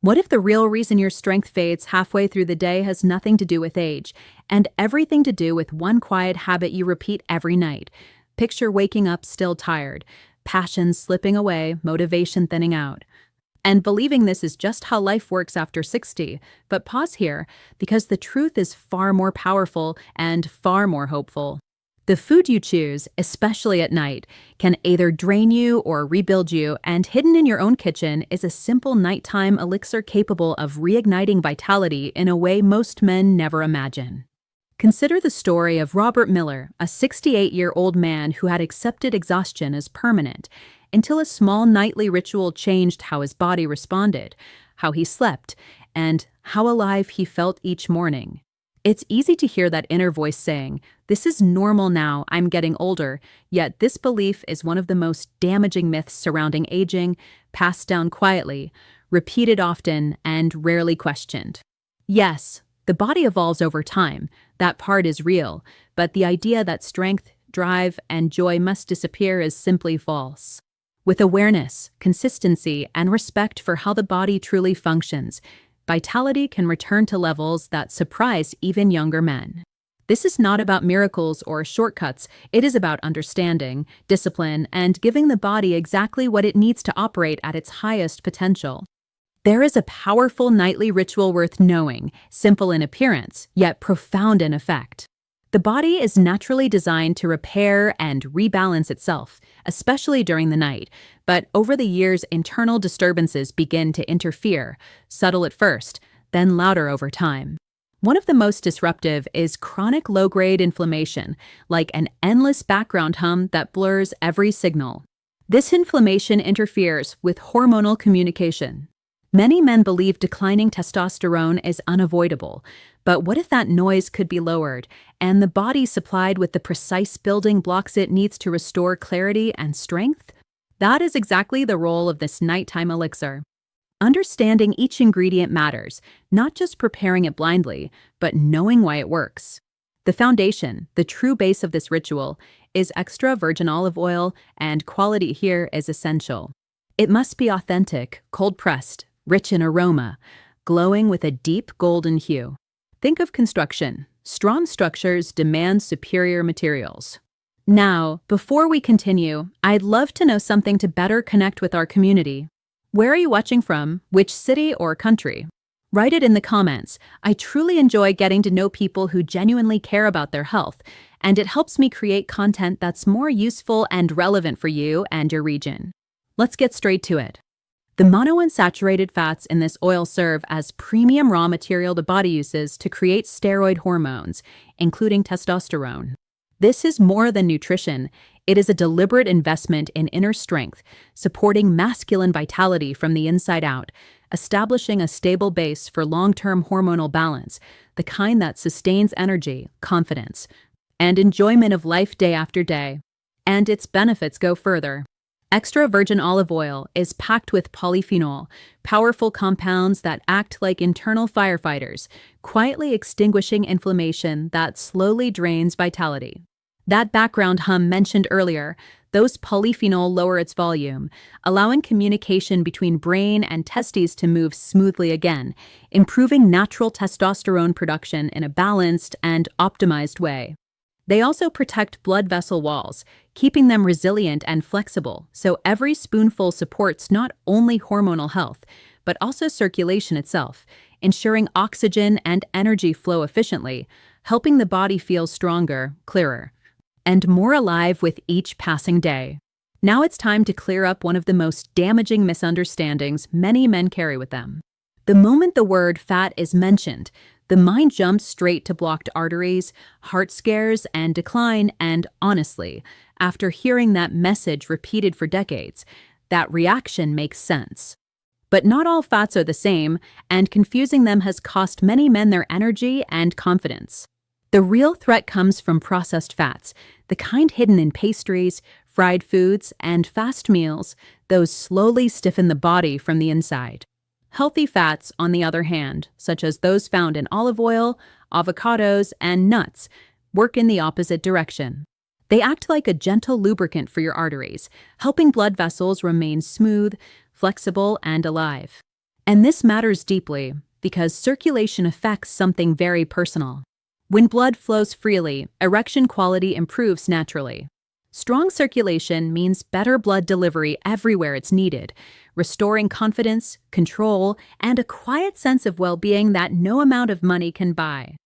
What if the real reason your strength fades halfway through the day has nothing to do with age, and everything to do with one quiet habit you repeat every night? Picture waking up still tired, passion slipping away, motivation thinning out, and believing this is just how life works after 60. But pause here, because the truth is far more powerful and far more hopeful. The food you choose, especially at night, can either drain you or rebuild you, and hidden in your own kitchen is a simple nighttime elixir capable of reigniting vitality in a way most men never imagine. Consider the story of Robert Miller, a 68-year-old man who had accepted exhaustion as permanent, until a small nightly ritual changed how his body responded, how he slept, and how alive he felt each morning. It's easy to hear that inner voice saying, "This is normal now, I'm getting older," yet this belief is one of the most damaging myths surrounding aging, passed down quietly, repeated often, and rarely questioned. Yes, the body evolves over time, that part is real, but the idea that strength, drive, and joy must disappear is simply false. With awareness, consistency, and respect for how the body truly functions, vitality can return to levels that surprise even younger men. This is not about miracles or shortcuts, it is about understanding, discipline, and giving the body exactly what it needs to operate at its highest potential. There is a powerful nightly ritual worth knowing, simple in appearance, yet profound in effect. The body is naturally designed to repair and rebalance itself, especially during the night, but over the years, internal disturbances begin to interfere, subtle at first, then louder over time. One of the most disruptive is chronic low-grade inflammation, like an endless background hum that blurs every signal. This inflammation interferes with hormonal communication. Many men believe declining testosterone is unavoidable, but what if that noise could be lowered, and the body supplied with the precise building blocks it needs to restore clarity and strength? That is exactly the role of this nighttime elixir. Understanding each ingredient matters, not just preparing it blindly, but knowing why it works. The foundation, the true base of this ritual, is extra virgin olive oil, and quality here is essential. It must be authentic, cold-pressed, rich in aroma, glowing with a deep golden hue. Think of construction. Strong structures demand superior materials. Now, before we continue, I'd love to know something to better connect with our community. Where are you watching from? Which city or country? Write it in the comments. I truly enjoy getting to know people who genuinely care about their health, and it helps me create content that's more useful and relevant for you and your region. Let's get straight to it. The monounsaturated fats in this oil serve as premium raw material the body uses to create steroid hormones, including testosterone. This is more than nutrition. It is a deliberate investment in inner strength, supporting masculine vitality from the inside out, establishing a stable base for long-term hormonal balance, the kind that sustains energy, confidence, and enjoyment of life day after day. And its benefits go further. Extra virgin olive oil is packed with polyphenol, powerful compounds that act like internal firefighters, quietly extinguishing inflammation that slowly drains vitality. That background hum mentioned earlier, those polyphenol lower its volume, allowing communication between brain and testes to move smoothly again, improving natural testosterone production in a balanced and optimized way. They also protect blood vessel walls, keeping them resilient and flexible, so every spoonful supports not only hormonal health, but also circulation itself, ensuring oxygen and energy flow efficiently, helping the body feel stronger, clearer, and more alive with each passing day. Now it's time to clear up one of the most damaging misunderstandings many men carry with them. The moment the word fat is mentioned, the mind jumps straight to blocked arteries, heart scares, and decline, and honestly, after hearing that message repeated for decades, that reaction makes sense. But not all fats are the same, and confusing them has cost many men their energy and confidence. The real threat comes from processed fats, the kind hidden in pastries, fried foods, and fast meals, those slowly stiffen the body from the inside. Healthy fats, on the other hand, such as those found in olive oil, avocados, and nuts, work in the opposite direction. They act like a gentle lubricant for your arteries, helping blood vessels remain smooth, flexible, and alive. And this matters deeply because circulation affects something very personal. When blood flows freely, erection quality improves naturally. Strong circulation means better blood delivery everywhere it's needed, restoring confidence, control, and a quiet sense of well-being that no amount of money can buy.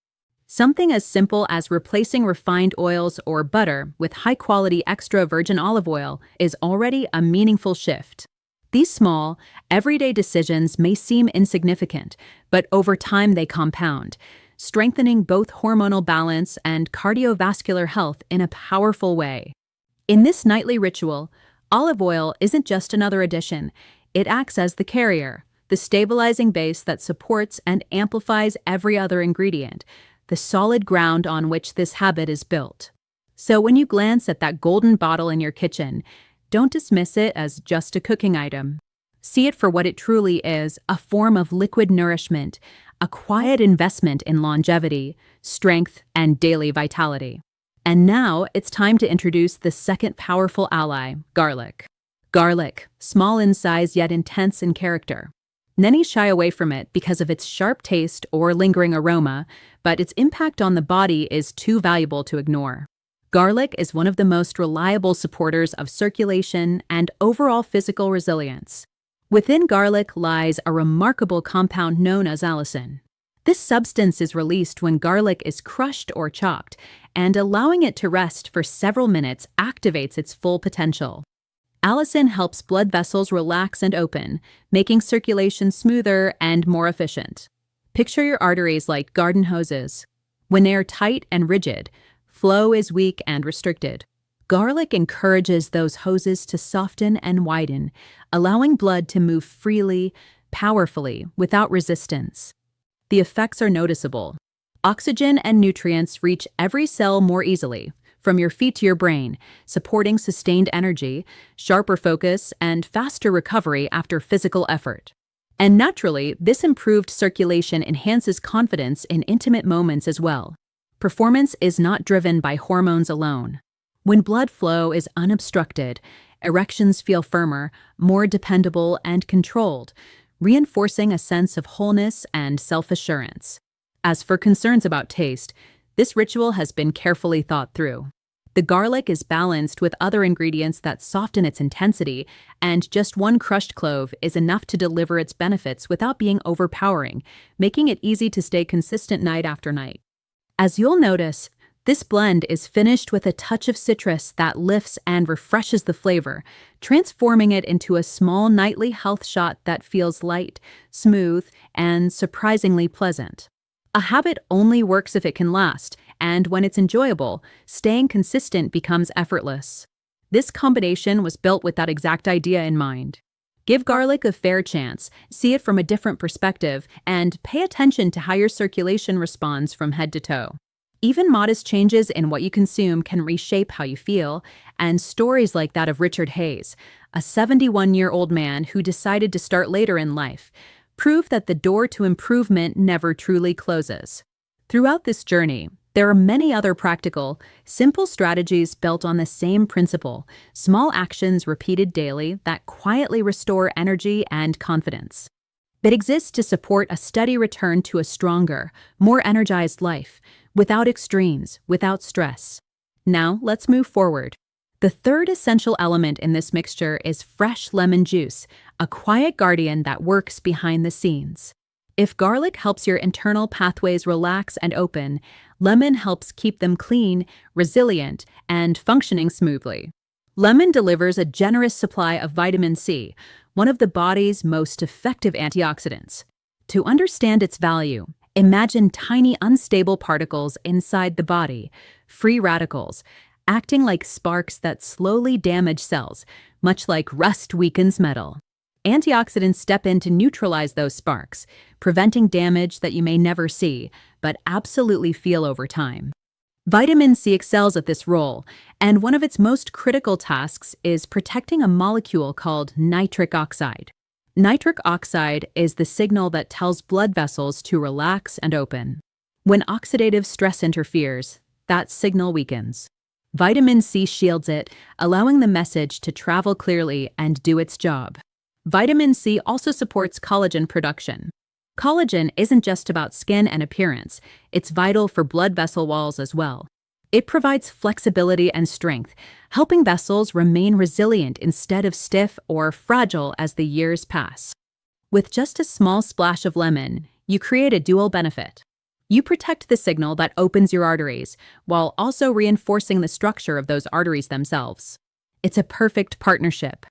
Something as simple as replacing refined oils or butter with high-quality extra virgin olive oil is already a meaningful shift. These small, everyday decisions may seem insignificant, but over time they compound, strengthening both hormonal balance and cardiovascular health in a powerful way. In this nightly ritual, olive oil isn't just another addition. It acts as the carrier, the stabilizing base that supports and amplifies every other ingredient, the solid ground on which this habit is built. So when you glance at that golden bottle in your kitchen, don't dismiss it as just a cooking item. See it for what it truly is, a form of liquid nourishment, a quiet investment in longevity, strength, and daily vitality. And now it's time to introduce the second powerful ally, garlic. Garlic, small in size yet intense in character. Many shy away from it because of its sharp taste or lingering aroma, but its impact on the body is too valuable to ignore. Garlic is one of the most reliable supporters of circulation and overall physical resilience. Within garlic lies a remarkable compound known as allicin. This substance is released when garlic is crushed or chopped, and allowing it to rest for several minutes activates its full potential. Allicin helps blood vessels relax and open, making circulation smoother and more efficient. Picture your arteries like garden hoses. When they are tight and rigid, flow is weak and restricted. Garlic encourages those hoses to soften and widen, allowing blood to move freely, powerfully, without resistance. The effects are noticeable. Oxygen and nutrients reach every cell more easily, from your feet to your brain, supporting sustained energy, sharper focus, and faster recovery after physical effort. And naturally, this improved circulation enhances confidence in intimate moments as well. Performance is not driven by hormones alone. When blood flow is unobstructed, erections feel firmer, more dependable, and controlled, reinforcing a sense of wholeness and self-assurance. As for concerns about taste, this ritual has been carefully thought through. The garlic is balanced with other ingredients that soften its intensity, and just one crushed clove is enough to deliver its benefits without being overpowering, making it easy to stay consistent night after night. As you'll notice, this blend is finished with a touch of citrus that lifts and refreshes the flavor, transforming it into a small nightly health shot that feels light, smooth, and surprisingly pleasant. A habit only works if it can last, and when it's enjoyable, staying consistent becomes effortless. This combination was built with that exact idea in mind. Give garlic a fair chance, see it from a different perspective, and pay attention to how your circulation responds from head to toe. Even modest changes in what you consume can reshape how you feel, and stories like that of Richard Hayes, a 71-year-old man who decided to start later in life, prove that the door to improvement never truly closes. Throughout this journey, there are many other practical, simple strategies built on the same principle, small actions repeated daily that quietly restore energy and confidence. That exist to support a steady return to a stronger, more energized life, without extremes, without stress. Now, let's move forward. The third essential element in this mixture is fresh lemon juice, a quiet guardian that works behind the scenes. If garlic helps your internal pathways relax and open, lemon helps keep them clean, resilient, and functioning smoothly. Lemon delivers a generous supply of vitamin C, one of the body's most effective antioxidants. To understand its value, imagine tiny unstable particles inside the body, free radicals, acting like sparks that slowly damage cells, much like rust weakens metal. Antioxidants step in to neutralize those sparks, preventing damage that you may never see, but absolutely feel over time. Vitamin C excels at this role, and one of its most critical tasks is protecting a molecule called nitric oxide. Nitric oxide is the signal that tells blood vessels to relax and open. When oxidative stress interferes, that signal weakens. Vitamin C shields it, allowing the message to travel clearly and do its job. Vitamin C also supports collagen production. Collagen isn't just about skin and appearance, it's vital for blood vessel walls as well. It provides flexibility and strength, helping vessels remain resilient instead of stiff or fragile as the years pass. With just a small splash of lemon, you create a dual benefit. You protect the signal that opens your arteries, while also reinforcing the structure of those arteries themselves. It's a perfect partnership.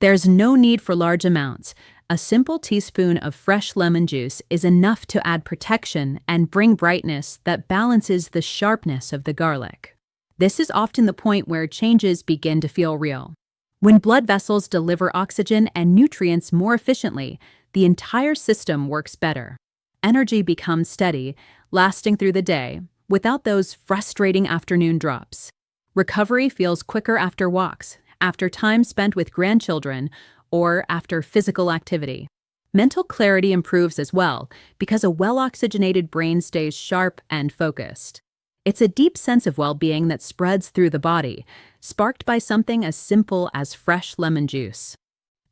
There's no need for large amounts. A simple teaspoon of fresh lemon juice is enough to add protection and bring brightness that balances the sharpness of the garlic. This is often the point where changes begin to feel real. When blood vessels deliver oxygen and nutrients more efficiently, the entire system works better. Energy becomes steady, lasting through the day, without those frustrating afternoon drops. Recovery feels quicker after walks, after time spent with grandchildren, or after physical activity. Mental clarity improves as well, because a well-oxygenated brain stays sharp and focused. It's a deep sense of well-being that spreads through the body, sparked by something as simple as fresh lemon juice.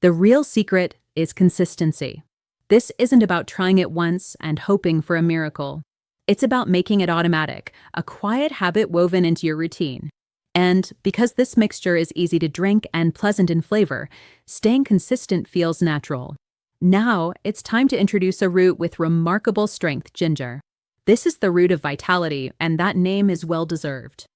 The real secret is consistency. This isn't about trying it once and hoping for a miracle. It's about making it automatic, a quiet habit woven into your routine. And because this mixture is easy to drink and pleasant in flavor, staying consistent feels natural. Now, it's time to introduce a root with remarkable strength, ginger. This is the root of vitality, and that name is well-deserved.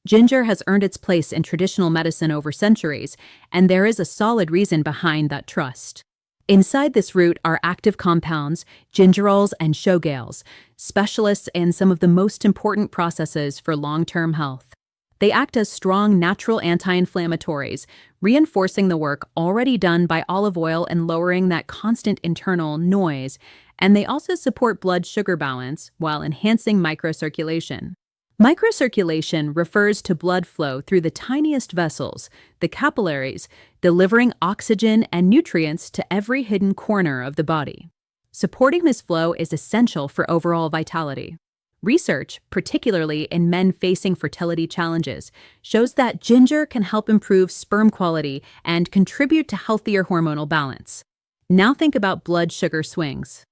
Ginger has earned its place in traditional medicine over centuries, and there is a solid reason behind that trust. Inside this root are active compounds, gingerols and showgales, specialists in some of the most important processes for long-term health. They act as strong natural anti-inflammatories, reinforcing the work already done by olive oil and lowering that constant internal noise, and they also support blood sugar balance while enhancing microcirculation. Microcirculation refers to blood flow through the tiniest vessels, the capillaries, delivering oxygen and nutrients to every hidden corner of the body. Supporting this flow is essential for overall vitality. Research, particularly in men facing fertility challenges, shows that ginger can help improve sperm quality and contribute to healthier hormonal balance. Now think about blood sugar swings.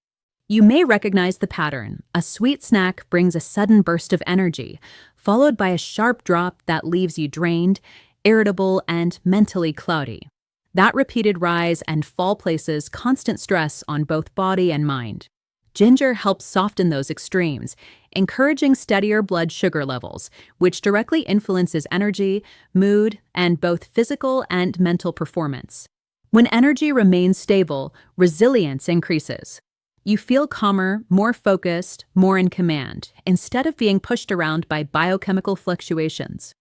You may recognize the pattern. A sweet snack brings a sudden burst of energy, followed by a sharp drop that leaves you drained, irritable, and mentally cloudy. That repeated rise and fall places constant stress on both body and mind. Ginger helps soften those extremes, encouraging steadier blood sugar levels, which directly influences energy, mood, and both physical and mental performance. When energy remains stable, resilience increases. You feel calmer, more focused, more in command, instead of being pushed around by biochemical fluctuations.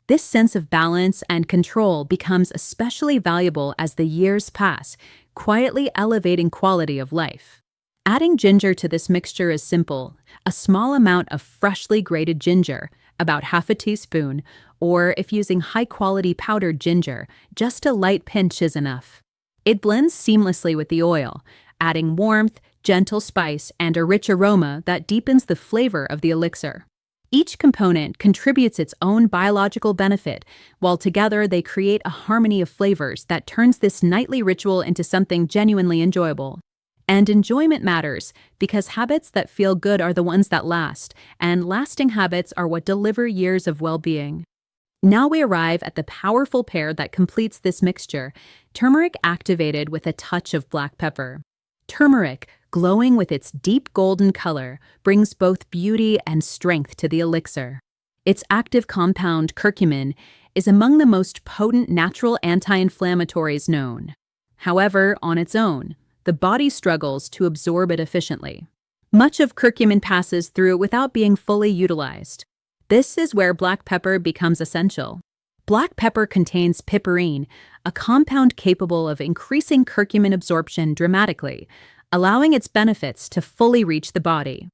This sense of balance and control becomes especially valuable as the years pass, quietly elevating quality of life. Adding ginger to this mixture is simple. A small amount of freshly grated ginger, about half a teaspoon, or if using high-quality powdered ginger, just a light pinch is enough. It blends seamlessly with the oil, adding warmth, gentle spice, and a rich aroma that deepens the flavor of the elixir. Each component contributes its own biological benefit, while together they create a harmony of flavors that turns this nightly ritual into something genuinely enjoyable. And enjoyment matters, because habits that feel good are the ones that last, and lasting habits are what deliver years of well-being. Now we arrive at the powerful pair that completes this mixture, turmeric activated with a touch of black pepper. Turmeric, glowing with its deep golden color, brings both beauty and strength to the elixir. Its active compound, curcumin, is among the most potent natural anti-inflammatories known. However, on its own, the body struggles to absorb it efficiently. Much of curcumin passes through without being fully utilized. This is where black pepper becomes essential. Black pepper contains piperine, a compound capable of increasing curcumin absorption dramatically, allowing its benefits to fully reach the body.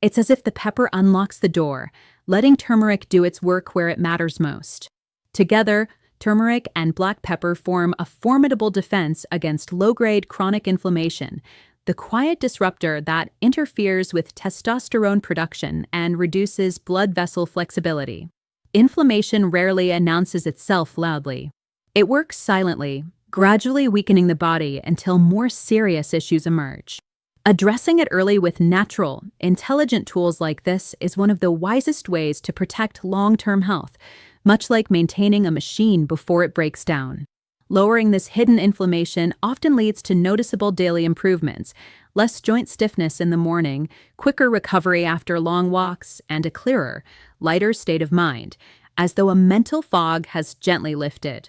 It's as if the pepper unlocks the door, letting turmeric do its work where it matters most. Together, turmeric and black pepper form a formidable defense against low-grade chronic inflammation, the quiet disruptor that interferes with testosterone production and reduces blood vessel flexibility. Inflammation rarely announces itself loudly. It works silently, gradually weakening the body until more serious issues emerge. Addressing it early with natural, intelligent tools like this is one of the wisest ways to protect long-term health, much like maintaining a machine before it breaks down. Lowering this hidden inflammation often leads to noticeable daily improvements, less joint stiffness in the morning, quicker recovery after long walks, and a clearer, lighter state of mind, as though a mental fog has gently lifted.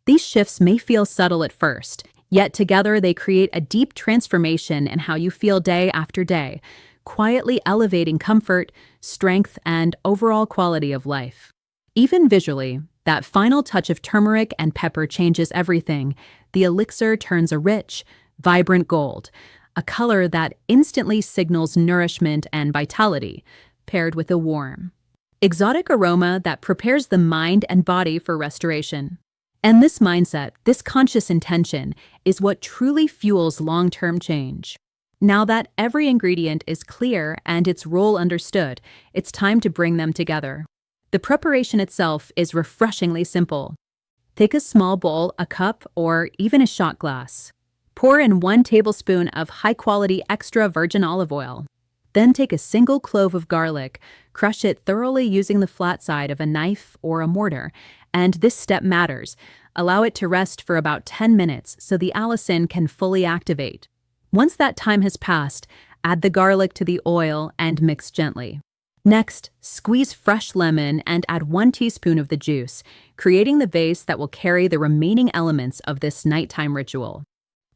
These shifts may feel subtle at first, yet together they create a deep transformation in how you feel day after day, quietly elevating comfort, strength, and overall quality of life. Even visually, that final touch of turmeric and pepper changes everything. The elixir turns a rich, vibrant gold, a color that instantly signals nourishment and vitality, paired with a warm, exotic aroma that prepares the mind and body for restoration. And this mindset, this conscious intention, is what truly fuels long-term change. Now that every ingredient is clear and its role understood, it's time to bring them together. The preparation itself is refreshingly simple. Take a small bowl, a cup, or even a shot glass. Pour in 1 tablespoon of high-quality extra virgin olive oil. Then take a single clove of garlic, crush it thoroughly using the flat side of a knife or a mortar, and this step matters. Allow it to rest for about 10 minutes so the allicin can fully activate. Once that time has passed, add the garlic to the oil and mix gently. Next, squeeze fresh lemon and add 1 teaspoon of the juice, creating the base that will carry the remaining elements of this nighttime ritual.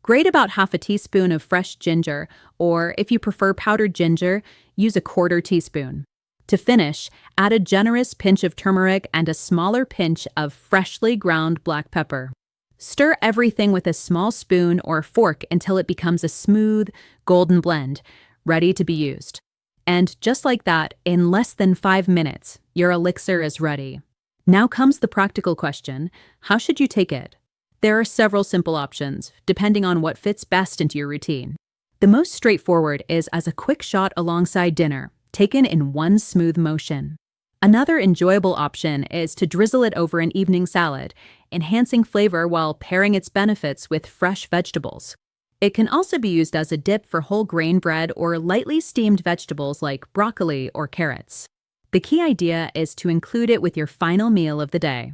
Grate about half a teaspoon of fresh ginger, or if you prefer powdered ginger, use a 1/4 teaspoon. To finish, add a generous pinch of turmeric and a smaller pinch of freshly ground black pepper. Stir everything with a small spoon or fork until it becomes a smooth, golden blend, ready to be used. And just like that, in less than 5 minutes, your elixir is ready. Now comes the practical question: how should you take it? There are several simple options, depending on what fits best into your routine. The most straightforward is as a quick shot alongside dinner, taken in one smooth motion. Another enjoyable option is to drizzle it over an evening salad, enhancing flavor while pairing its benefits with fresh vegetables. It can also be used as a dip for whole grain bread or lightly steamed vegetables like broccoli or carrots. The key idea is to include it with your final meal of the day.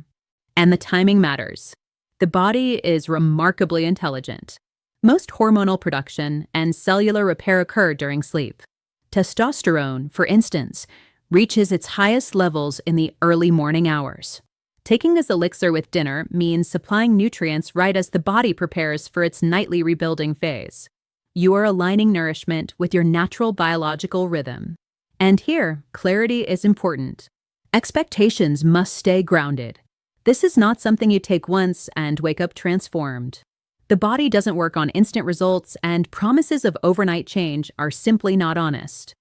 And the timing matters. The body is remarkably intelligent. Most hormonal production and cellular repair occur during sleep. Testosterone, for instance, reaches its highest levels in the early morning hours. Taking this elixir with dinner means supplying nutrients right as the body prepares for its nightly rebuilding phase. You are aligning nourishment with your natural biological rhythm. And here, clarity is important. Expectations must stay grounded. This is not something you take once and wake up transformed. The body doesn't work on instant results, and promises of overnight change are simply not honest.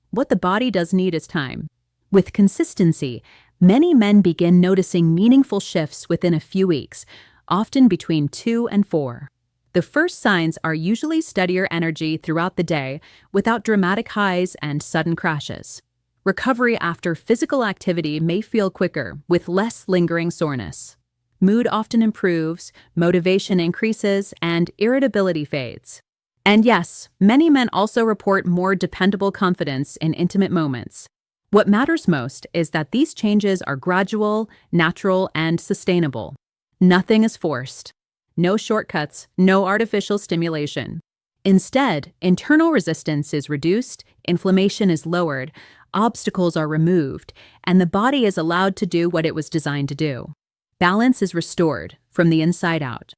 What the body does need is time. With consistency, many men begin noticing meaningful shifts within a few weeks, often between 2 and 4. The first signs are usually steadier energy throughout the day without dramatic highs and sudden crashes. Recovery after physical activity may feel quicker, with less lingering soreness. Mood often improves, motivation increases, and irritability fades. And yes, many men also report more dependable confidence in intimate moments. What matters most is that these changes are gradual, natural, and sustainable. Nothing is forced. No shortcuts, no artificial stimulation. Instead, internal resistance is reduced, inflammation is lowered, obstacles are removed, and the body is allowed to do what it was designed to do. Balance is restored from the inside out.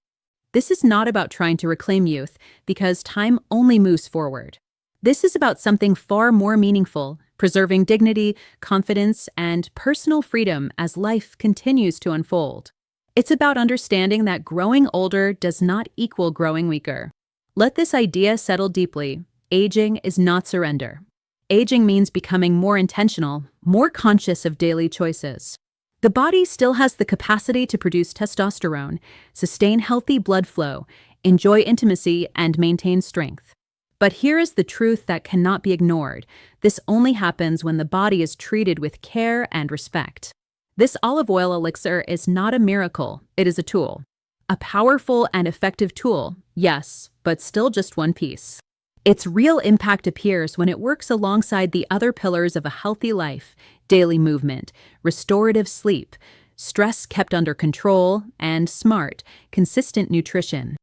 This is not about trying to reclaim youth, because time only moves forward. This is about something far more meaningful, preserving dignity, confidence, and personal freedom as life continues to unfold. It's about understanding that growing older does not equal growing weaker. Let this idea settle deeply. Aging is not surrender. Aging means becoming more intentional, more conscious of daily choices. The body still has the capacity to produce testosterone, sustain healthy blood flow, enjoy intimacy, and maintain strength. But here is the truth that cannot be ignored. This only happens when the body is treated with care and respect. This olive oil elixir is not a miracle, it is a tool. A powerful and effective tool, yes, but still just one piece. Its real impact appears when it works alongside the other pillars of a healthy life: daily movement, restorative sleep, stress kept under control, and smart, consistent nutrition.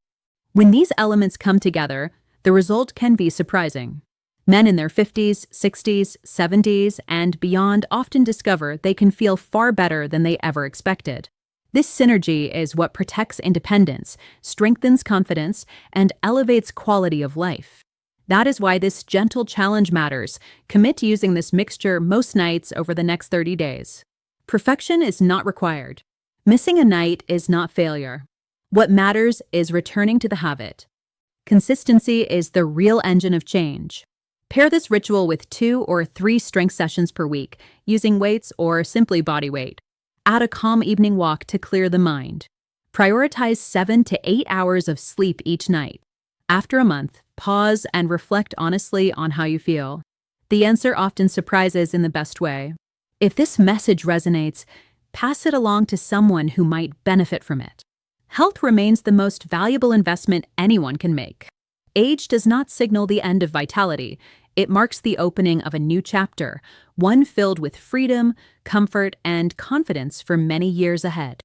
When these elements come together, the result can be surprising. Men in their 50s, 60s, 70s, and beyond often discover they can feel far better than they ever expected. This synergy is what protects independence, strengthens confidence, and elevates quality of life. That is why this gentle challenge matters. Commit to using this mixture most nights over the next 30 days. Perfection is not required. Missing a night is not failure. What matters is returning to the habit. Consistency is the real engine of change. Pair this ritual with 2 or 3 strength sessions per week, using weights or simply body weight. Add a calm evening walk to clear the mind. Prioritize 7 to 8 hours of sleep each night. After a month, pause and reflect honestly on how you feel. The answer often surprises in the best way. If this message resonates, pass it along to someone who might benefit from it. Health remains the most valuable investment anyone can make. Age does not signal the end of vitality. It marks the opening of a new chapter, one filled with freedom, comfort, and confidence for many years ahead.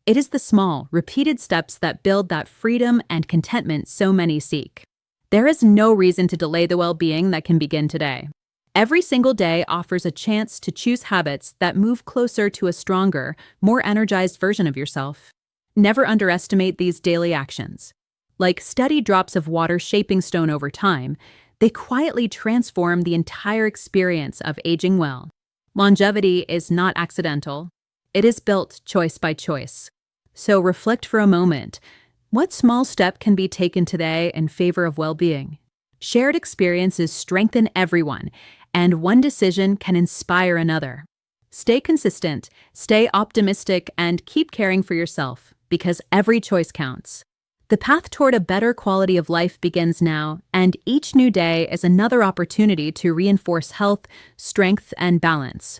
It is the small, repeated steps that build that freedom and contentment so many seek. There is no reason to delay the well-being that can begin today. Every single day offers a chance to choose habits that move closer to a stronger, more energized version of yourself. Never underestimate these daily actions. Like steady drops of water shaping stone over time, they quietly transform the entire experience of aging well. Longevity is not accidental. It is built choice by choice. So reflect for a moment. What small step can be taken today in favor of well-being? Shared experiences strengthen everyone, and one decision can inspire another. Stay consistent, stay optimistic, and keep caring for yourself, because every choice counts. The path toward a better quality of life begins now, and each new day is another opportunity to reinforce health, strength, and balance.